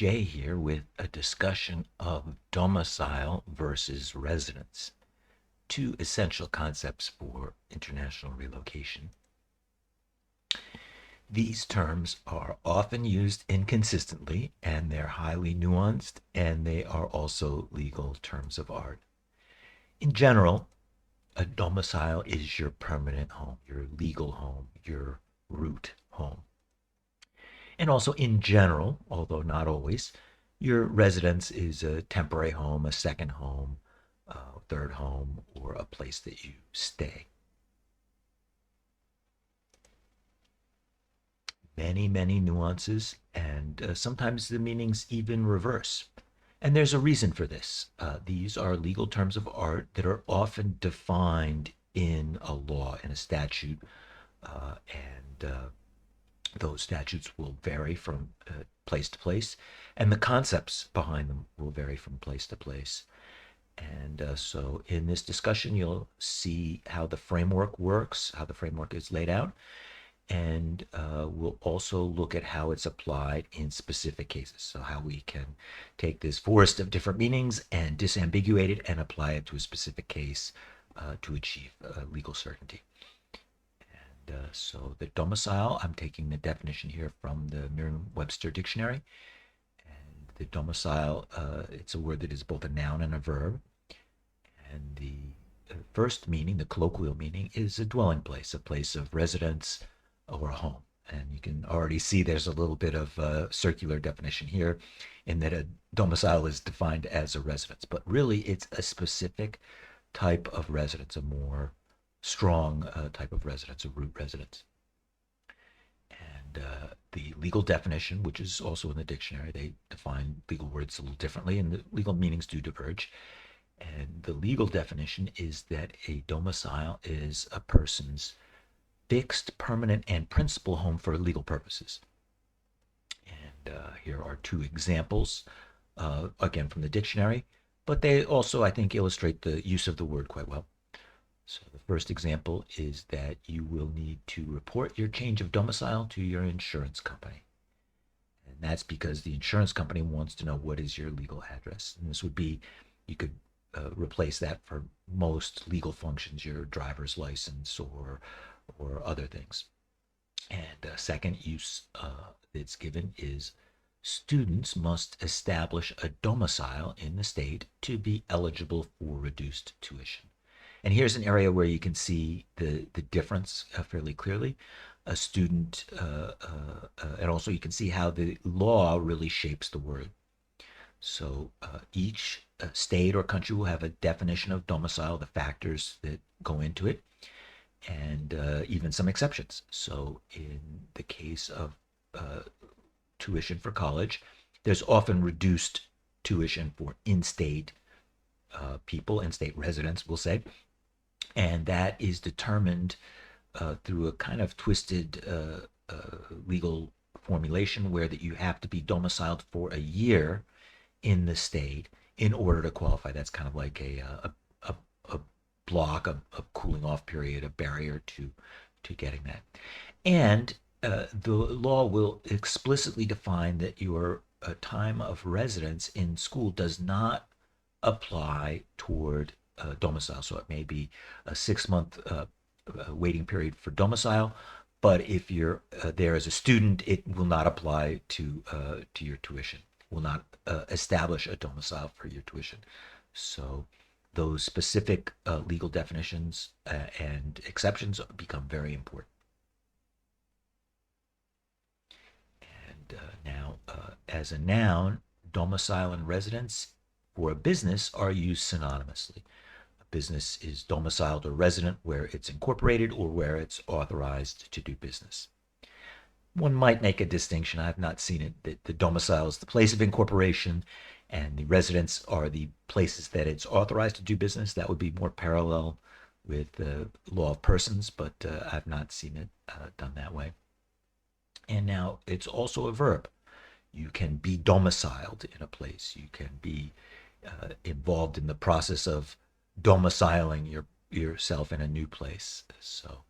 Jay here with a discussion of domicile versus residence, two essential concepts for international relocation. These terms are often used inconsistently and they're highly nuanced, and they are also legal terms of art. In general, a domicile is your permanent home, your legal home, your root home. And also, in general, although not always, your residence is a temporary home, a second home, third home, or a place that you stay. Many, many nuances, and sometimes the meanings even reverse. And there's a reason for this. These are legal terms of art that are often defined in a law, in a statute, and those statutes will vary from place to place, and the concepts behind them will vary from place to place. And so in this discussion, you'll see how the framework works, how the framework is laid out, and we'll also look at how it's applied in specific cases. So how we can take this forest of different meanings and disambiguate it and apply it to a specific case to achieve legal certainty. So the domicile, I'm taking the definition here from the Merriam-Webster dictionary. And the domicile, it's a word that is both a noun and a verb. And the first meaning, the colloquial meaning, is a dwelling place, a place of residence or a home. And you can already see there's a little bit of a circular definition here in that a domicile is defined as a residence. But really, it's a specific type of residence, a more strong type of residence, a root residence. And the legal definition, which is also in the dictionary, they define legal words a little differently, and the legal meanings do diverge. And the legal definition is that a domicile is a person's fixed, permanent, and principal home for legal purposes. And here are two examples, again from the dictionary, but they also, I think, illustrate the use of the word quite well. So the first example is that you will need to report your change of domicile to your insurance company. And that's because the insurance company wants to know what is your legal address. And this would be, you could replace that for most legal functions, your driver's license or other things. And second use that's given is students must establish a domicile in the state to be eligible for reduced tuition. And here's an area where you can see the difference fairly clearly. A student, and also you can see how the law really shapes the word. So each state or country will have a definition of domicile, the factors that go into it, and even some exceptions. So in the case of tuition for college, there's often reduced tuition for in-state people, in-state residents, we'll say. And that is determined through a kind of twisted legal formulation where that you have to be domiciled for a year in the state in order to qualify. That's kind of like a block, a cooling off period, a barrier to getting that. And the law will explicitly define that your time of residence in school does not apply toward domicile. So it may be a 6-month waiting period for domicile, but if you're there as a student, it will not apply to your tuition. Will not establish a domicile for your tuition. So those specific legal definitions and exceptions become very important. And now, as a noun, domicile and residence for a business are used synonymously. Business is domiciled or resident where it's incorporated or where it's authorized to do business. One might make a distinction, I have not seen it, that the domicile is the place of incorporation and the residents are the places that it's authorized to do business. That would be more parallel with the law of persons, but I've not seen it done that way. And now it's also a verb. You can be domiciled in a place. You can be involved in the process of domiciling yourself in a new place. So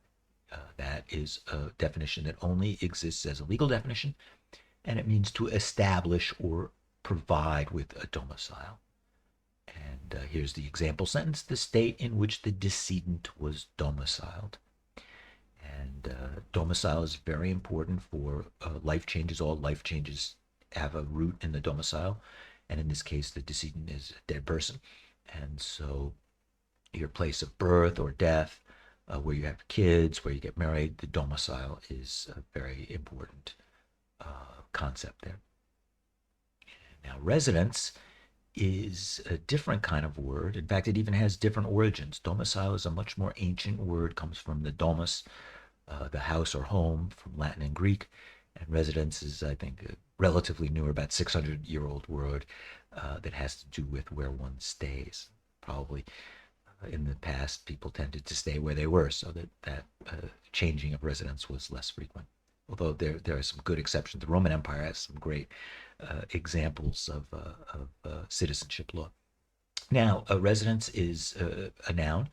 that is a definition that only exists as a legal definition, and it means to establish or provide with a domicile. And here's the example sentence: the state in which the decedent was domiciled. And domicile is very important for life changes. All life changes have a root in the domicile. And in this case, the decedent is a dead person. And so your place of birth or death, where you have kids, where you get married, the domicile is a very important concept there. Now, residence is a different kind of word. In fact, it even has different origins. Domicile is a much more ancient word, comes from the domus, the house or home, from Latin and Greek. And residence is, I think, a relatively newer, about 600-year-old word that has to do with where one stays. Probably in the past, people tended to stay where they were, so that changing of residence was less frequent. Although there are some good exceptions. The Roman Empire has some great examples of citizenship law. Now, a residence is a noun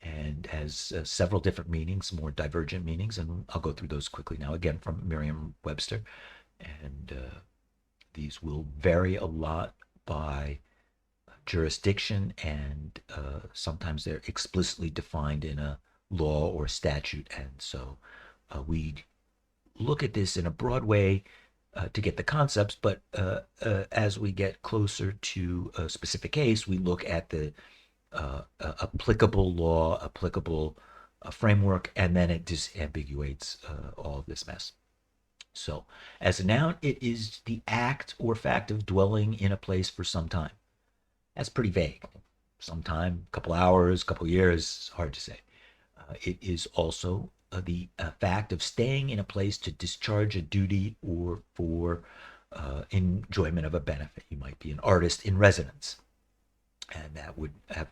and has several different meanings, more divergent meanings, and I'll go through those quickly now, again from Merriam-Webster. And these will vary a lot by jurisdiction, and sometimes they're explicitly defined in a law or statute. And so we look at this in a broad way to get the concepts, but as we get closer to a specific case, we look at the applicable law, applicable framework, and then it disambiguates all of this mess. So, as a noun, it is the act or fact of dwelling in a place for some time. That's pretty vague. Some time, couple hours, couple years, hard to say. It is also the fact of staying in a place to discharge a duty or for enjoyment of a benefit. You might be an artist in residence, and that would have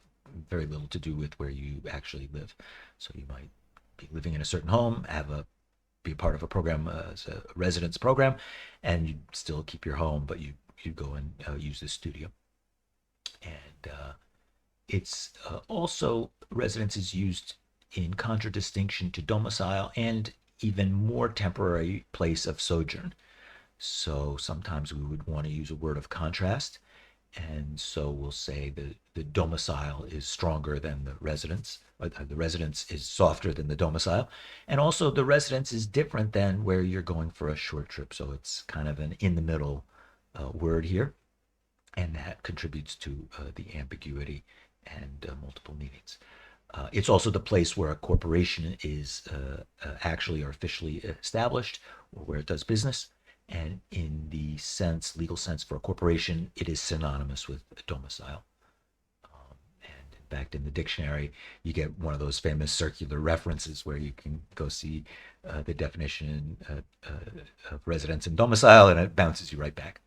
very little to do with where you actually live. So you might be living in a certain home, be part of a program, as a residence program, and you still keep your home, but you go and use the studio. And it's also, residence is used in contradistinction to domicile and even more temporary place of sojourn. So sometimes we would want to use a word of contrast. And so we'll say the domicile is stronger than the residence, or the residence is softer than the domicile. And also the residence is different than where you're going for a short trip. So it's kind of an in the middle word here. And that contributes to the ambiguity and multiple meanings. It's also the place where a corporation is actually or officially established, or where it does business. And in the legal sense for a corporation, it is synonymous with a domicile. And in fact, in the dictionary, you get one of those famous circular references where you can go see the definition of residence and domicile, and it bounces you right back.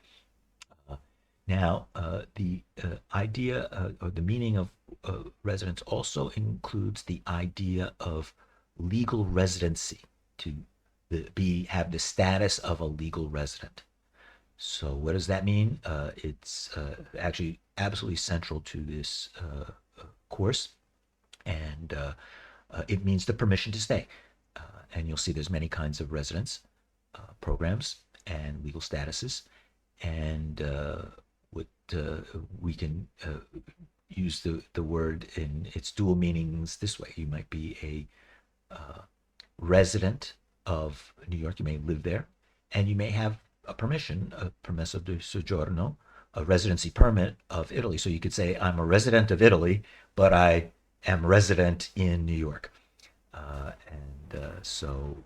Now, the idea or the meaning of residence also includes the idea of legal residency, to have the status of a legal resident. So what does that mean? It's actually absolutely central to this course, and it means the permission to stay. And you'll see there's many kinds of residence programs and legal statuses, and we can use the word in its dual meanings this way. You might be a resident of New York, you may live there, and you may have a permission, a permesso di soggiorno, a residency permit of Italy. So you could say, I'm a resident of Italy, but I am resident in New York. So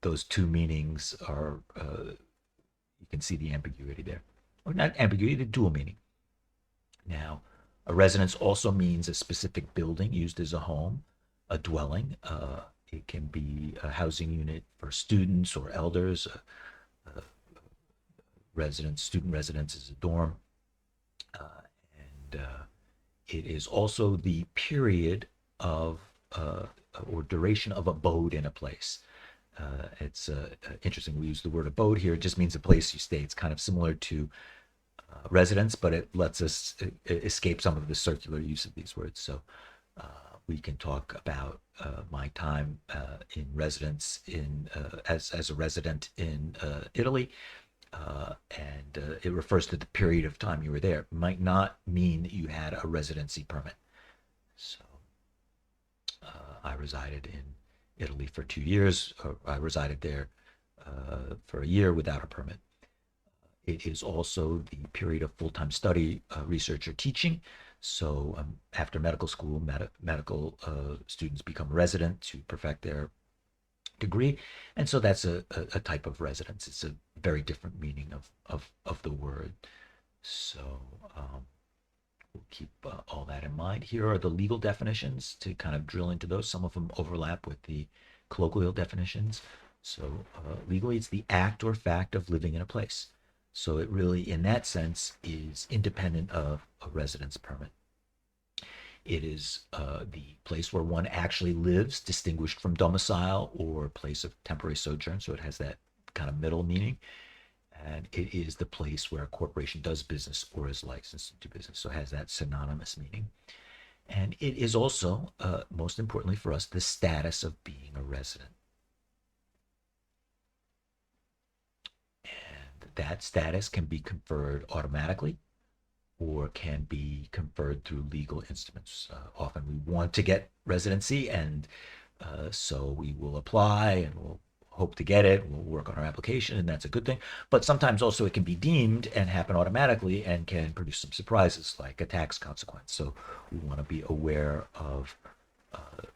those two meanings are, you can see the ambiguity there. Or not ambiguity, the dual meaning. Now, a residence also means a specific building used as a home, a dwelling. It can be a housing unit for students or elders. Student residence is a dorm. And it is also the period of or duration of abode in a place. It's interesting. We use the word abode here. It just means the place you stay. It's kind of similar to residence, but it lets us escape some of the circular use of these words. So we can talk about my time in residence as a resident in Italy, and it refers to the period of time you were there. It might not mean that you had a residency permit. So I resided in Italy for 2 years. I resided there for a year without a permit. It is also the period of full-time study, research, or teaching. So after medical school, medical students become resident to perfect their degree. And so that's a type of residence. It's a very different meaning of the word. So we'll keep all that in mind. Here are the legal definitions to kind of drill into those. Some of them overlap with the colloquial definitions. So legally, it's the act or fact of living in a place. So it really, in that sense, is independent of a residence permit. It is the place where one actually lives, distinguished from domicile or place of temporary sojourn. So it has that kind of middle meaning. And it is the place where a corporation does business or is licensed to do business. So it has that synonymous meaning. And it is also, most importantly for us, the status of being a resident. And that status can be conferred automatically or can be conferred through legal instruments. Often we want to get residency, and so we will apply and we'll hope to get it. We'll work on our application, and that's a good thing. But sometimes also it can be deemed and happen automatically and can produce some surprises, like a tax consequence. So we want to be aware of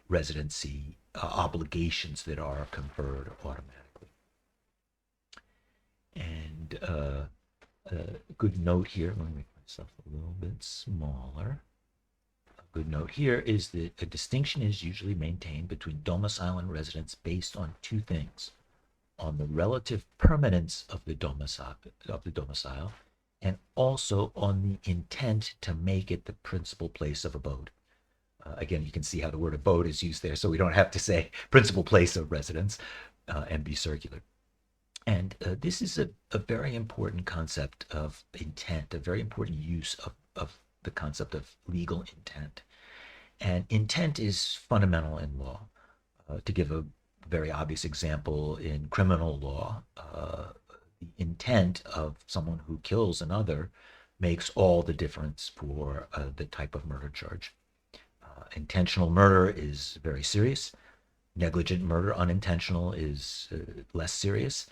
residency obligations that are conferred automatically. And a good note here, let me make myself a little bit smaller. A good note here is that a distinction is usually maintained between domicile and residence based on two things: on the relative permanence of the domicile, and also on the intent to make it the principal place of abode. Again, you can see how the word abode is used there, so we don't have to say principal place of residence and be circular. And this is a very important concept of intent, a very important use of the concept of legal intent. And intent is fundamental in law. To give a very obvious example, in criminal law, the intent of someone who kills another makes all the difference for the type of murder charge. Intentional murder is very serious. Negligent murder, unintentional, is less serious.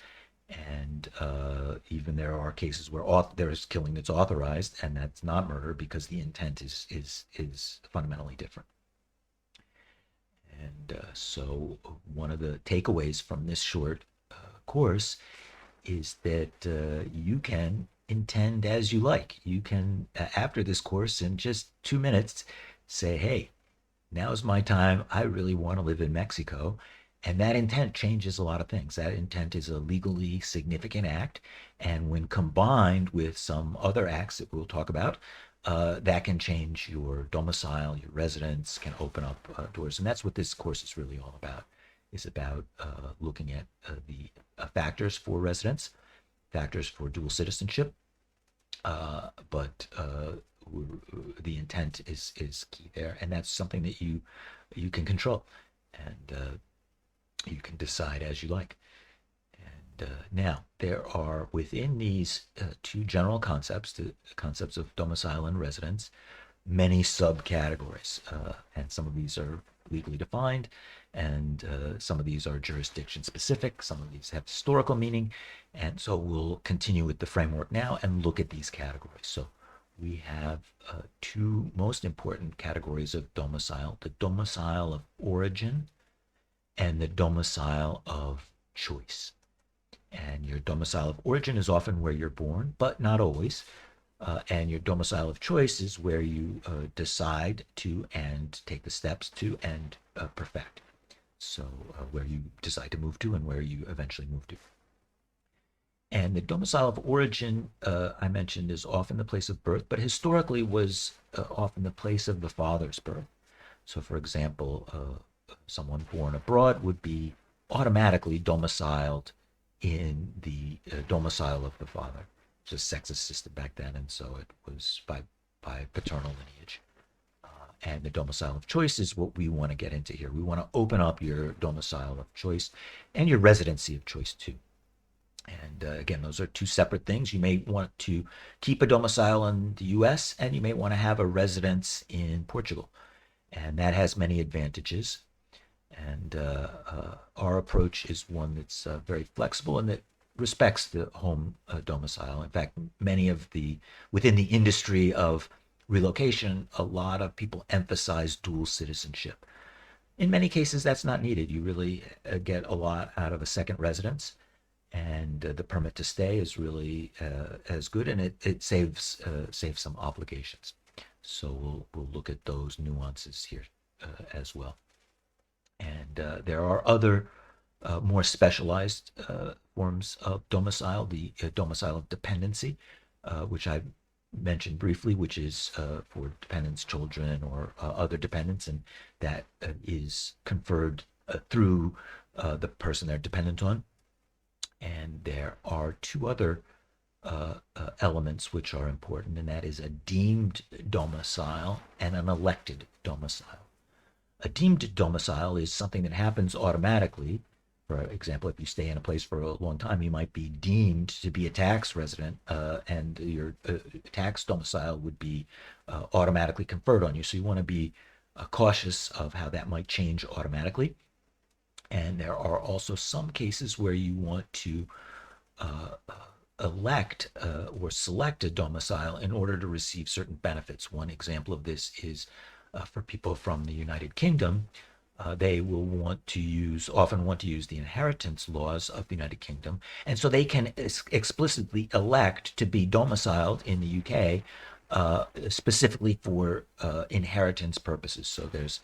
And even there are cases where there is killing that's authorized, and that's not murder because the intent is fundamentally different. And so one of the takeaways from this short course is that you can intend as you like. You can, after this course, in just 2 minutes, say, hey, now's my time. I really want to live in Mexico. And that intent changes a lot of things. That intent is a legally significant act. And when combined with some other acts that we'll talk about, that can change your domicile, your residence, can open up doors. And that's what this course is really all about. It's about looking at the factors for residence, factors for dual citizenship, but the intent is key there. And that's something that you can control. And you can decide as you like. And now there are within these two general concepts, the concepts of domicile and residence, many subcategories. And some of these are legally defined, and some of these are jurisdiction specific. Some of these have historical meaning. And so we'll continue with the framework now and look at these categories. So we have two most important categories of domicile: the domicile of origin and the domicile of choice. And your domicile of origin is often where you're born, but not always. And your domicile of choice is where you decide to and take the steps to and perfect. So where you decide to move to and where you eventually move to. And the domicile of origin, I mentioned, is often the place of birth, but historically was often the place of the father's birth. So for example, someone born abroad would be automatically domiciled in the domicile of the father. It was a sexist system back then, and so it was by paternal lineage. And the domicile of choice is what we want to get into here. We want to open up your domicile of choice and your residency of choice too. And again, those are two separate things. You may want to keep a domicile in the US and you may want to have a residence in Portugal. And that has many advantages. And our approach is one that's very flexible and that respects the home domicile. In fact, many of the, within the industry of relocation, a lot of people emphasize dual citizenship. In many cases, that's not needed. You really get a lot out of a second residence, and the permit to stay is really as good, and it saves some obligations. So we'll look at those nuances here as well. And there are other more specialized forms of domicile, the domicile of dependency, which I mentioned briefly, which is for dependents, children, or other dependents, and that is conferred through the person they're dependent on. And there are two other elements which are important, and that is a deemed domicile and an elected domicile. A deemed domicile is something that happens automatically. For example, if you stay in a place for a long time, you might be deemed to be a tax resident, and your tax domicile would be automatically conferred on you. So you want to be cautious of how that might change automatically. And there are also some cases where you want to uh, elect or select a domicile in order to receive certain benefits. One example of this is for people from the United Kingdom. They will often want to use the inheritance laws of the United Kingdom, and so they can explicitly elect to be domiciled in the UK specifically for inheritance purposes. So there's,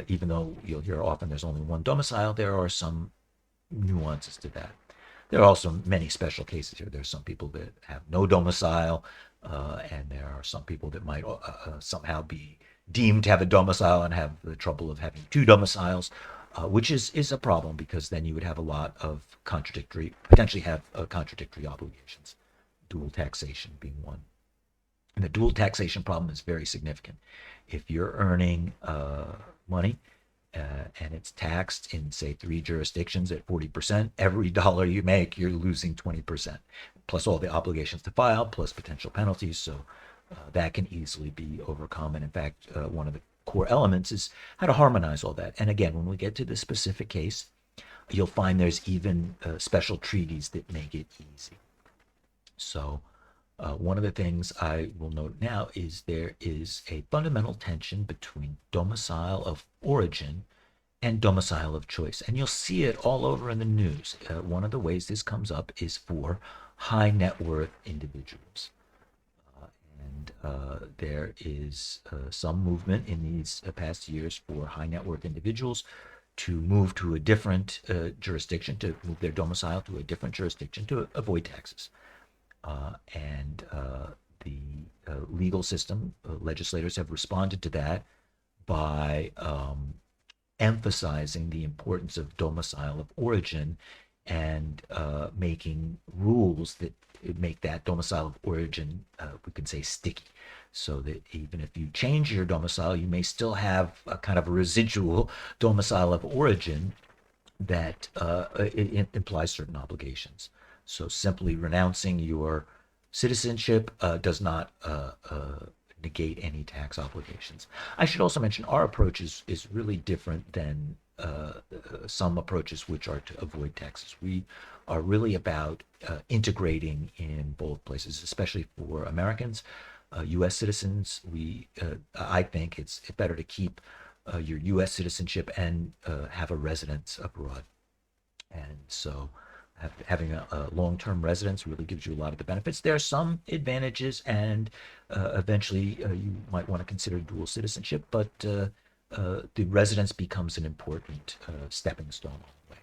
even though you'll hear often there's only one domicile, there are some nuances to that. There are also many special cases here. There's some people that have no domicile, and there are some people that might somehow be deemed to have a domicile and have the trouble of having two domiciles, which is a problem because then you would have a lot of potentially have contradictory obligations, dual taxation being one. And the dual taxation problem is very significant. If you're earning money and it's taxed in, say, 3 jurisdictions at 40%, every dollar you make, you're losing 20%, plus all the obligations to file, plus potential penalties. So that can easily be overcome. And in fact, one of the core elements is how to harmonize all that. And again, when we get to the specific case, you'll find there's even special treaties that make it easy. So one of the things I will note now is there is a fundamental tension between domicile of origin and domicile of choice. And you'll see it all over in the news. One of the ways this comes up is for high net worth individuals. And there is some movement in these past years for high net worth individuals to move to a different jurisdiction, to move their domicile to a different jurisdiction to avoid taxes. And the legal system, legislators have responded to that by emphasizing the importance of domicile of origin and making rules that make that domicile of origin, we can say, sticky. So that even if you change your domicile, you may still have a kind of a residual domicile of origin that it implies certain obligations. So simply renouncing your citizenship does not negate any tax obligations. I should also mention our approach is really different than some approaches which are to avoid taxes. We are really about integrating in both places, especially for Americans, U.S. citizens. I think it's better to keep your U.S. citizenship and have a residence abroad. And so having a long-term residence really gives you a lot of the benefits. There are some advantages, and eventually you might want to consider dual citizenship, but the residence becomes an important stepping stone on the way.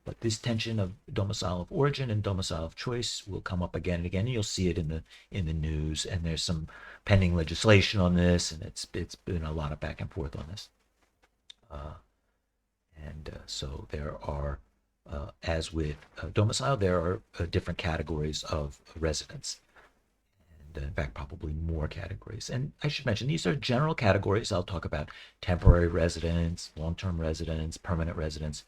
But this tension of domicile of origin and domicile of choice will come up again and again. And you'll see it in the news, and there's some pending legislation on this, and it's been a lot of back and forth on this. So there are, as with domicile, there are different categories of residence. And in fact, probably more categories. And I should mention, these are general categories. I'll talk about temporary residence, long-term residence, permanent residence.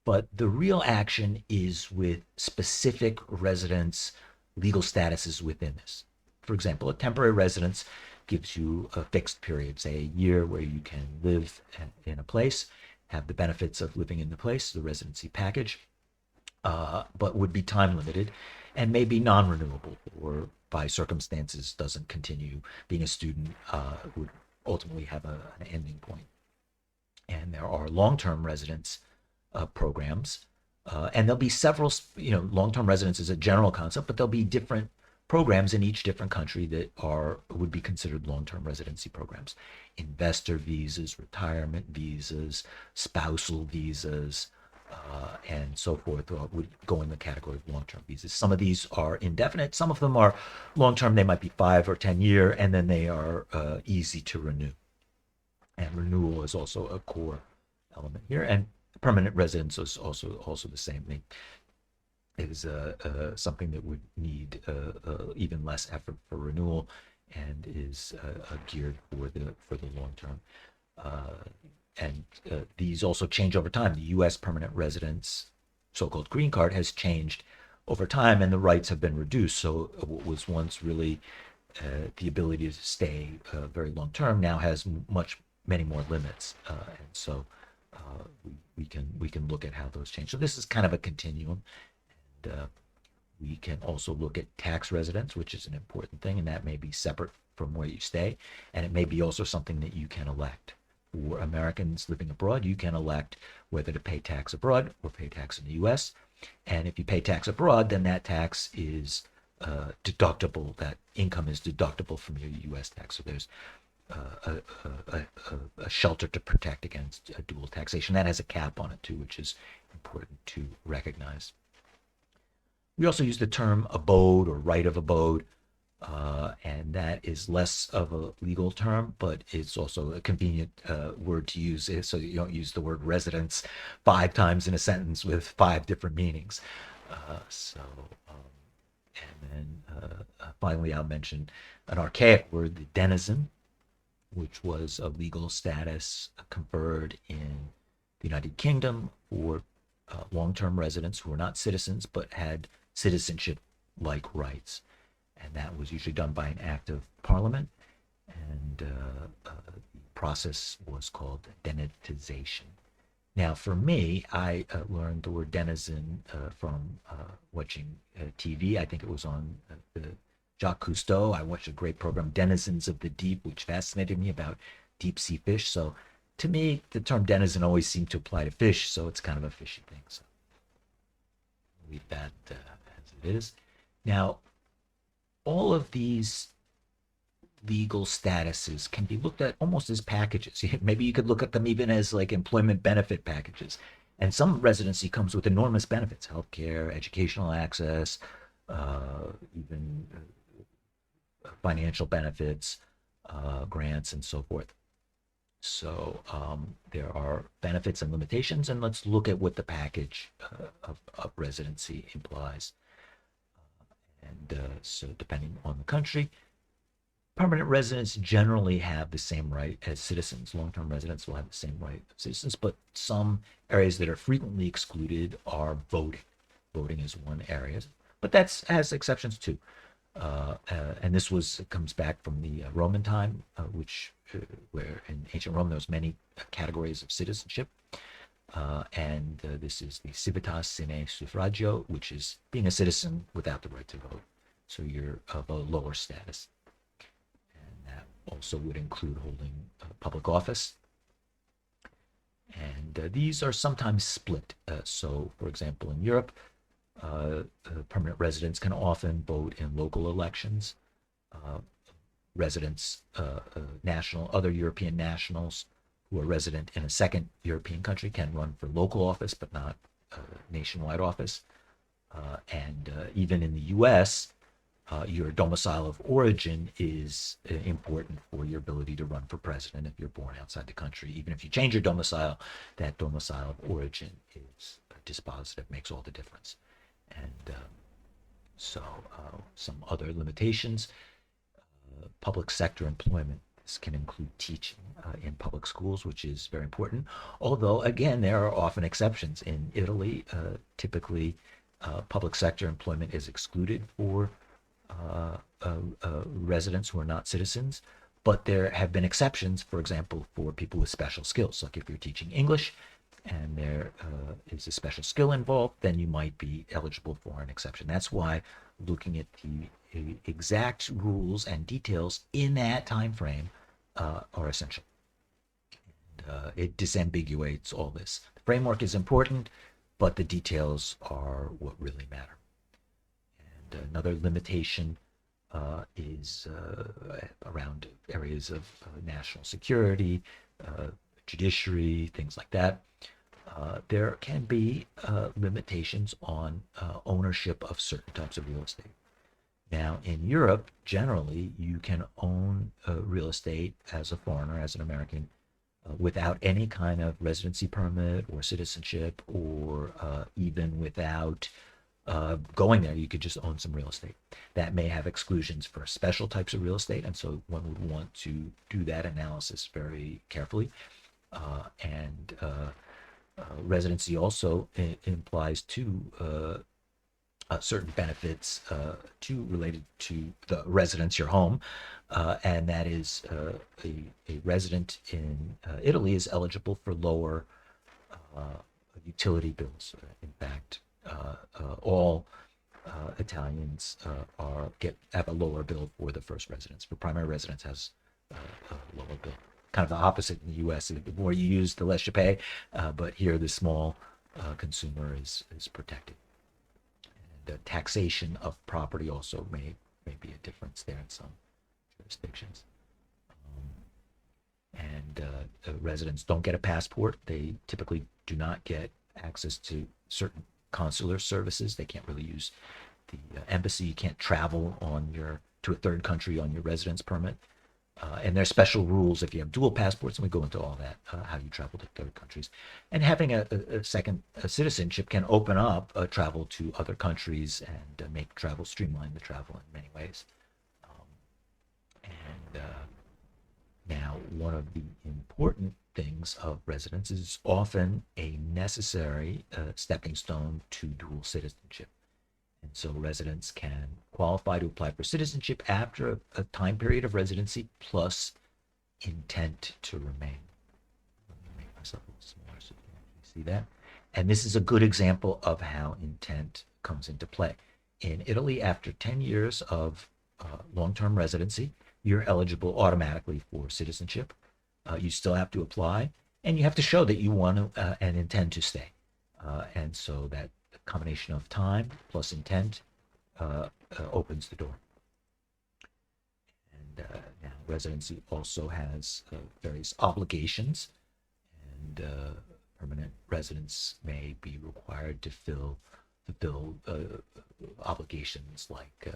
but the real action is with specific residents' legal statuses within this. For example, a temporary residence gives you a fixed period, say a year, where you can live in a place, have the benefits of living in the place, the residency package, but would be time limited and may be non-renewable, or by circumstances doesn't continue. Being a student would ultimately have an ending point. And there are long-term residence programs, and there'll be several. Long-term residence is a general concept, but there'll be different programs in each different country that would be considered long-term residency programs. Investor visas, retirement visas, spousal visas, and so forth would go in the category of long-term visas. Some of these are indefinite. Some of them are long-term. They might be 5 or 10 year, and then they are easy to renew. And renewal is also a core element here. And permanent residence is also the same thing. It is something that would need even less effort for renewal, and is geared for the long term. And these also change over time. The U.S. permanent residence, so-called green card, has changed over time, and the rights have been reduced. So what was once really the ability to stay very long term now has many more limits, and so we can look at how those change. So this is kind of a continuum, and we can also look at tax residence, which is an important thing, and that may be separate from where you stay, and it may be also something that you can elect. For Americans living abroad, you can elect whether to pay tax abroad or pay tax in the U.S. And if you pay tax abroad, then that tax is deductible. That income is deductible from your U.S. tax. So there's a shelter to protect against dual taxation. That has a cap on it too, which is important to recognize. We also use the term abode or right of abode, and that is less of a legal term, but it's also a convenient word to use, so you don't use the word residence 5 times in a sentence with 5 different meanings. And then finally, I'll mention an archaic word, the denizen, which was a legal status conferred in the United Kingdom for long-term residents who were not citizens but had citizenship-like rights. And that was usually done by an act of parliament, and the process was called denatization. Now, for me, I learned the word denizen from watching TV. I think it was on Jacques Cousteau. I watched a great program, Denizens of the Deep, which fascinated me, about deep sea fish. So to me, the term denizen always seemed to apply to fish, so it's kind of a fishy thing. So I'll leave that as it is. Now, all of these legal statuses can be looked at almost as packages. Maybe you could look at them even as like employment benefit packages. And some residency comes with enormous benefits: healthcare, educational access, even financial benefits, grants, and so forth. So there are benefits and limitations, and let's look at what the package of residency implies. And so depending on the country, permanent residents generally have the same right as citizens. Long-term residents will have the same right as citizens, but some areas that are frequently excluded are voting. Voting is one area, but that has exceptions too. And this comes back from the Roman time, where in ancient Rome there was many categories of citizenship. And this is the civitas sine suffragio, which is being a citizen without the right to vote. So you're of a lower status. And that also would include holding public office. And these are sometimes split. So, for example, in Europe, permanent residents can often vote in local elections. Residents, other European nationals who are resident in a second European country can run for local office, but not nationwide office. And even in the U.S., your domicile of origin is important for your ability to run for president if you're born outside the country. Even if you change your domicile, that domicile of origin is dispositive, makes all the difference. And so some other limitations: public sector employment. This can include teaching in public schools, which is very important. Although, again, there are often exceptions. In Italy, typically public sector employment is excluded for residents who are not citizens. But there have been exceptions, for example, for people with special skills. Like if you're teaching English and there is a special skill involved, then you might be eligible for an exception. That's why looking at the exact rules and details in that time frame are essential. It disambiguates all this. The framework is important, but the details are what really matter. And another limitation is around areas of national security, judiciary, things like that. There can be limitations on ownership of certain types of real estate. Now, in Europe, generally, you can own real estate as a foreigner, as an American, without any kind of residency permit or citizenship, or even without going there. You could just own some real estate. That may have exclusions for special types of real estate, and so one would want to do that analysis very carefully. And residency also implies two certain benefits related to the residence, your home, and that is a resident in Italy is eligible for lower utility bills. In fact, all Italians have a lower bill for the first residence. For primary residence has a lower bill. Kind of the opposite in the U.S. The more you use, the less you pay. But here, the small consumer is protected. And taxation of property also may be a difference there in some jurisdictions. Residents don't get a passport. They typically do not get access to certain consular services. They can't really use the embassy. You can't travel to a third country on your residence permit. And there's special rules if you have dual passports, and we go into all that, how you travel to third countries. And having a second citizenship can open up travel to other countries and streamline the travel in many ways. Now, one of the important things of residence is often a necessary stepping stone to dual citizenship. And so residents can qualify to apply for citizenship after a time period of residency plus intent to remain. Let me make myself a little smaller so you can actually see that. And this is a good example of how intent comes into play. In Italy, after 10 years of long-term residency, you're eligible automatically for citizenship. You still have to apply, and you have to show that you want to and intend to stay. And so that combination of time plus intent opens the door. And now residency also has various obligations, and permanent residents may be required to fulfill obligations like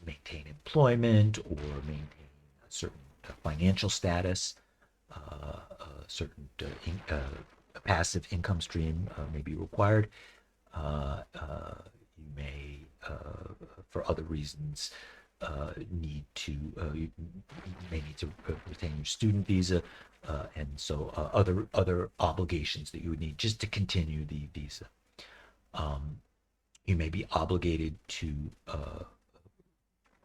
maintain employment or maintain a certain financial status, certain passive income stream may be required. You may, for other reasons, you may need to retain your student visa, and so other obligations that you would need just to continue the visa. You may be obligated to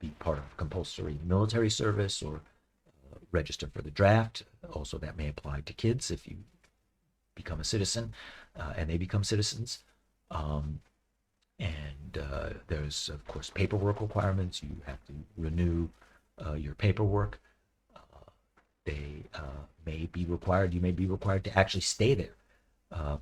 be part of compulsory military service or register for the draft. Also, that may apply to kids if you become a citizen and they become citizens. There's, of course, paperwork requirements. You have to renew your paperwork. You may be required to actually stay there.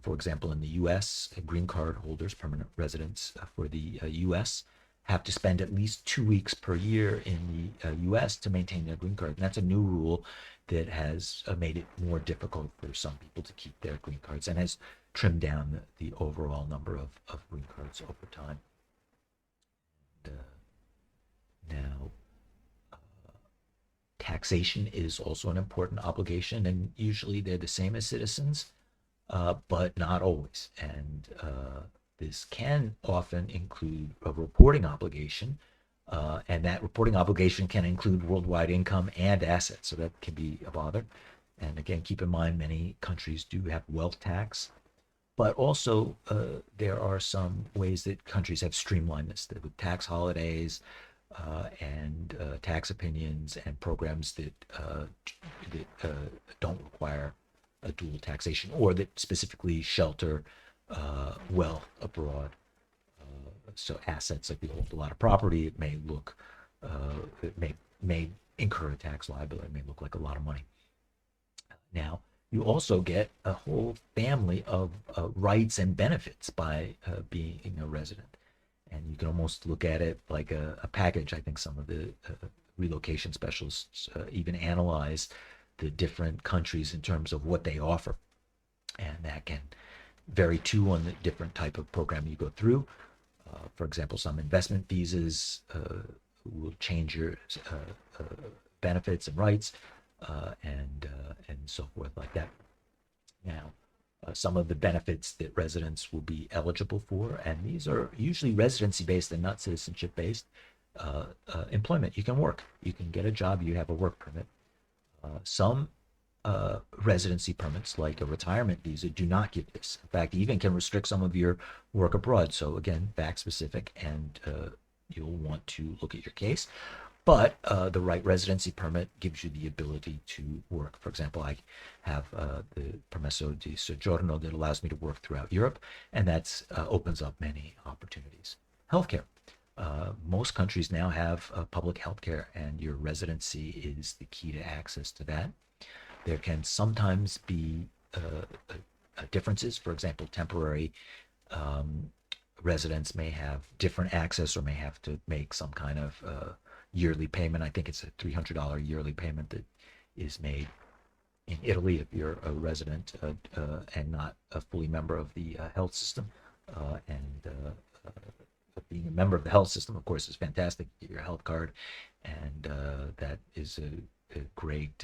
For example, in the U.S., green card holders, permanent residents for the U.S., have to spend at least 2 weeks per year in the U.S. to maintain their green card. And that's a new rule that has made it more difficult for some people to keep their green cards and has trimmed down the overall number of green cards over time. And, now, taxation is also an important obligation, and usually they're the same as citizens, but not always. And this can often include a reporting obligation And that reporting obligation can include worldwide income and assets, so that can be a bother. And again, keep in mind many countries do have wealth tax, but also there are some ways that countries have streamlined this with tax holidays and tax opinions and programs that don't require a dual taxation or that specifically shelter wealth abroad. So assets, like you hold a lot of property, it may look, it may incur a tax liability. It may look like a lot of money. Now, you also get a whole family of rights and benefits by being a resident. And you can almost look at it like a package. I think some of the relocation specialists even analyze the different countries in terms of what they offer. And that can vary too on the different type of program you go through. For example, some investment visas will change your benefits and rights and so forth like that. Now, some of the benefits that residents will be eligible for, and these are usually residency based and not citizenship based. Employment, you can work, you can get a job, you have a work permit. Some residency permits, like a retirement visa, do not give this. In fact, even can restrict some of your work abroad. So again, fact specific, and you'll want to look at your case. But the right residency permit gives you the ability to work. For example, I have the permesso di soggiorno that allows me to work throughout Europe, and that opens up many opportunities. Healthcare. Most countries now have public healthcare, and your residency is the key to access to that. There can sometimes be differences. For example, temporary residents may have different access or may have to make some kind of yearly payment. I think it's a $300 yearly payment that is made in Italy if you're a resident and not a fully member of the health system. And being a member of the health system, of course, is fantastic. You get your health card, and that is a great,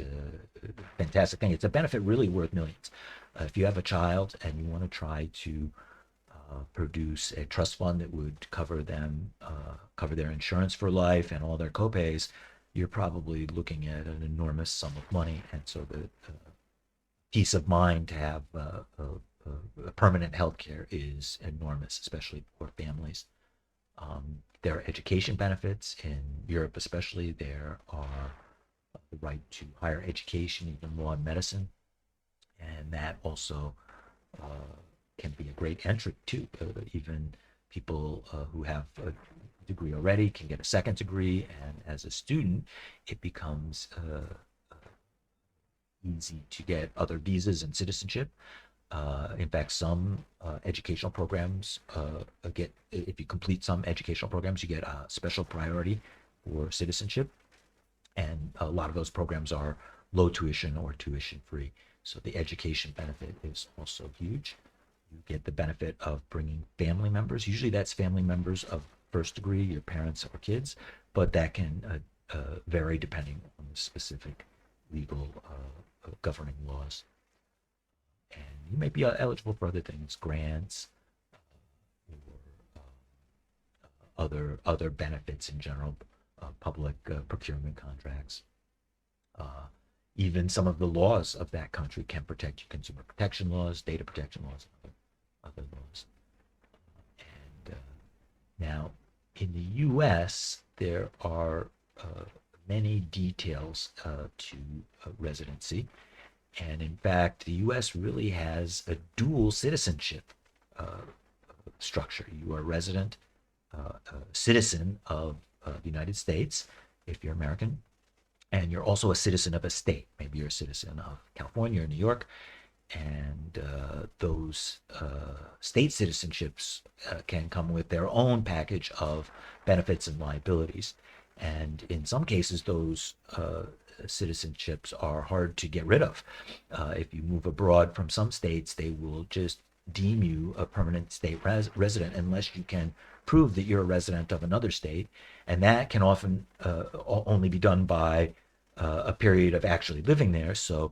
fantastic thing. It's a benefit really worth millions. If you have a child and you want to try to produce a trust fund that would cover them, cover their insurance for life and all their copays, you're probably looking at an enormous sum of money. And so the peace of mind to have permanent health care is enormous, especially for families. There are education benefits in Europe, especially. There are the right to higher education, even law and medicine, and that also can be a great entry too. Even people who have a degree already can get a second degree, and as a student, it becomes easy to get other visas and citizenship. In fact, some educational programs get, if you complete some educational programs, you get a special priority for citizenship. And a lot of those programs are low tuition or tuition free. So the education benefit is also huge. You get the benefit of bringing family members. Usually that's family members of first degree, your parents or kids, but that can vary depending on the specific legal governing laws. And you may be eligible for other things, grants, or other benefits in general, public procurement contracts. Even some of the laws of that country can protect you, consumer protection laws, data protection laws, and other laws. And now, in the U.S., there are many details to residency. And in fact, the U.S. really has a dual citizenship structure. You are a resident, citizen of the United States, if you're American, and you're also a citizen of a state. Maybe you're a citizen of California or New York, and those state citizenships can come with their own package of benefits and liabilities. And in some cases, those citizenships are hard to get rid of. If you move abroad from some states, they will just deem you a permanent state resident unless you can prove that you're a resident of another state. And that can often only be done by a period of actually living there. So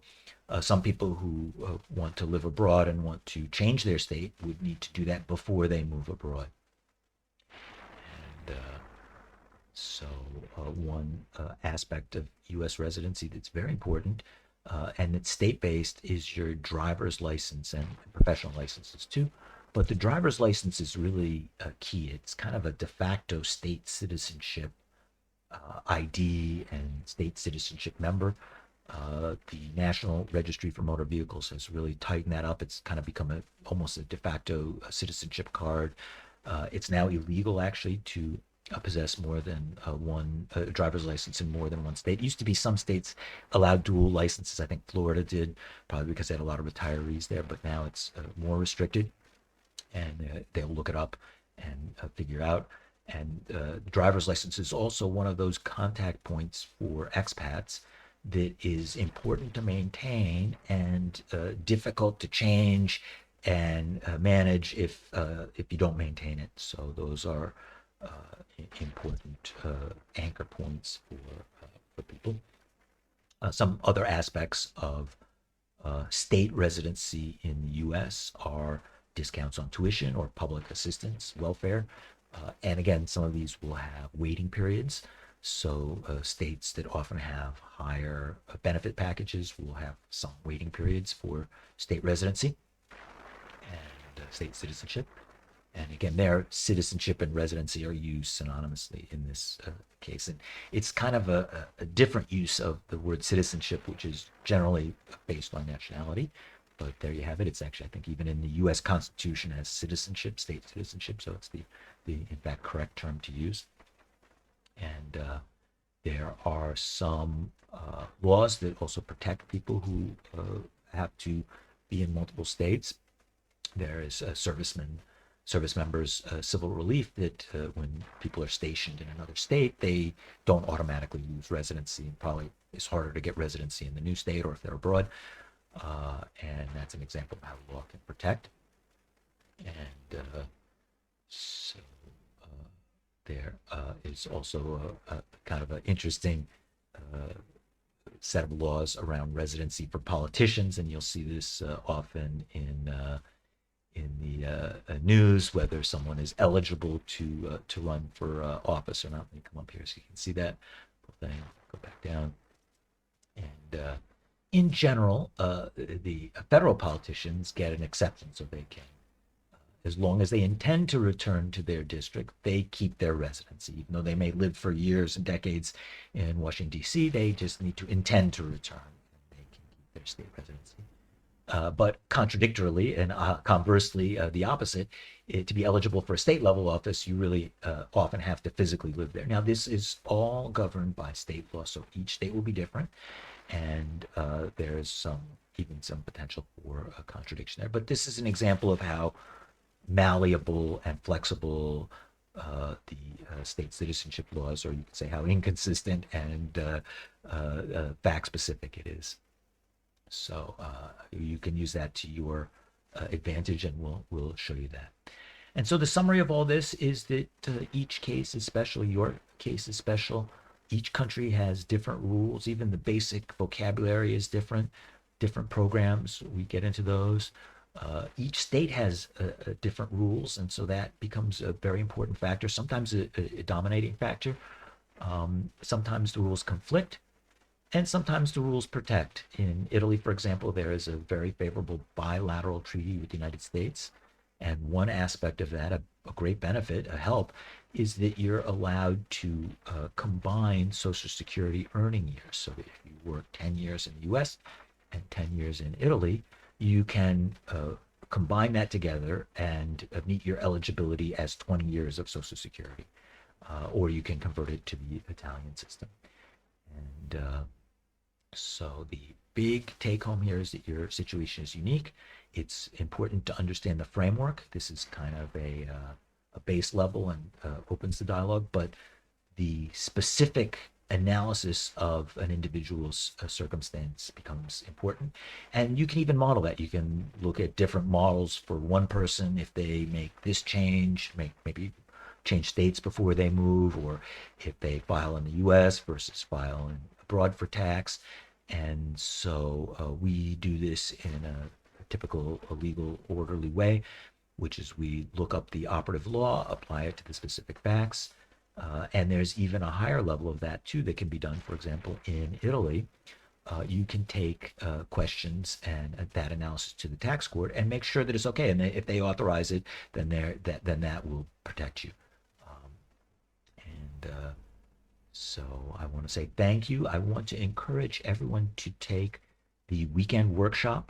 some people who want to live abroad and want to change their state would need to do that before they move abroad. And So one aspect of U.S. residency that's very important, and it's state-based, is your driver's license and professional licenses too. But the driver's license is really key. It's kind of a de facto state citizenship ID and state citizenship member. The National Registry for Motor Vehicles has really tightened that up. It's kind of become almost a de facto citizenship card. It's now illegal actually to possess more than one driver's license in more than one state. It used to be some states allowed dual licenses. I think Florida did, probably because they had a lot of retirees there, but now it's more restricted, and they'll look it up and figure out. And driver's license is also one of those contact points for expats that is important to maintain and difficult to change and manage if you don't maintain it. So those are important anchor points for people. Some other aspects of state residency in the U.S. are discounts on tuition or public assistance, welfare. And again, some of these will have waiting periods. So states that often have higher benefit packages will have some waiting periods for state residency and state citizenship. And again, their citizenship and residency are used synonymously in this case. And it's kind of a different use of the word citizenship, which is generally based on nationality. But there you have it. It's actually, I think, even in the U.S. Constitution as citizenship, state citizenship. So it's the in fact, correct term to use. And there are some laws that also protect people who have to be in multiple states. There is service members civil relief that when people are stationed in another state, they don't automatically lose residency, and probably it's harder to get residency in the new state or if they're abroad. And that's an example of how law can protect. And so there is also a kind of an interesting set of laws around residency for politicians, and you'll see this often in the news, whether someone is eligible to run for office or not. Let me come up here so you can see that. Then go back down. And in general, the federal politicians get an exception, so they can, as long as they intend to return to their district, they keep their residency. Even though they may live for years and decades in Washington, D.C., they just need to intend to return, and they can keep their state residency. But contradictorily and conversely, the opposite, to be eligible for a state level office, you really often have to physically live there. Now, this is all governed by state law, so each state will be different, and there's even some potential for a contradiction there. But this is an example of how malleable and flexible the state citizenship laws, or you could say how inconsistent and fact specific it is. So you can use that to your advantage, and we'll show you that. And so the summary of all this is that each case is special. Your case is special. Each country has different rules. Even the basic vocabulary is different. Different programs, we get into those. Each state has different rules, and so that becomes a very important factor, sometimes a dominating factor. Sometimes the rules conflict, and sometimes the rules protect. In Italy, for example, there is a very favorable bilateral treaty with the United States, and one aspect of that, a great benefit, a help, is that you're allowed to combine Social Security earning years. So if you work 10 years in the US and 10 years in Italy, you can combine that together and meet your eligibility as 20 years of Social Security, or you can convert it to the Italian system. And so the big take home here is that your situation is unique. It's important to understand the framework. This is kind of a base level and opens the dialogue, but the specific analysis of an individual's circumstance becomes important. And you can even model that. You can look at different models for one person if they make this change, maybe change states before they move, or if they file in the US versus file abroad for tax. And so we do this in a typical legal orderly way, which is we look up the operative law, apply it to the specific facts, And there's even a higher level of that too that can be done. For example, in Italy, you can take questions and that analysis to the tax court and make sure that it's okay. And if they authorize it, then that will protect you. Um, and so I want to say thank you. I want to encourage everyone to take the weekend workshop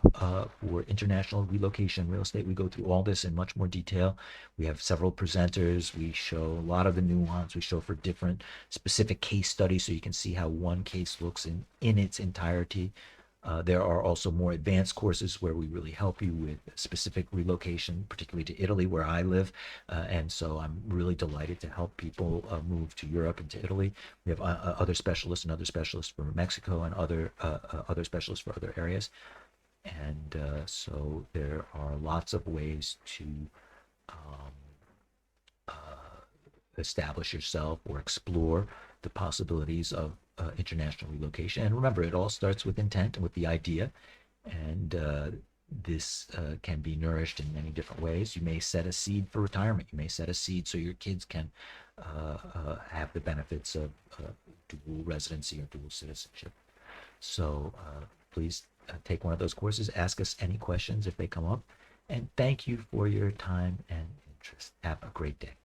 for international relocation real estate. We go through all this in much more detail. We have several presenters. We show a lot of the nuance. We show for different specific case studies so you can see how one case looks in its entirety. There are also more advanced courses where we really help you with specific relocation, particularly to Italy, where I live. And so I'm really delighted to help people move to Europe and to Italy. We have other specialists and other specialists for Mexico and other specialists for other areas. And so there are lots of ways to um, establish yourself or explore the possibilities of international relocation. And remember, it all starts with intent and with the idea. And this can be nourished in many different ways. You may set a seed for retirement. You may set a seed so your kids can have the benefits of dual residency or dual citizenship. So please take one of those courses. Ask us any questions if they come up. And thank you for your time and interest. Have a great day.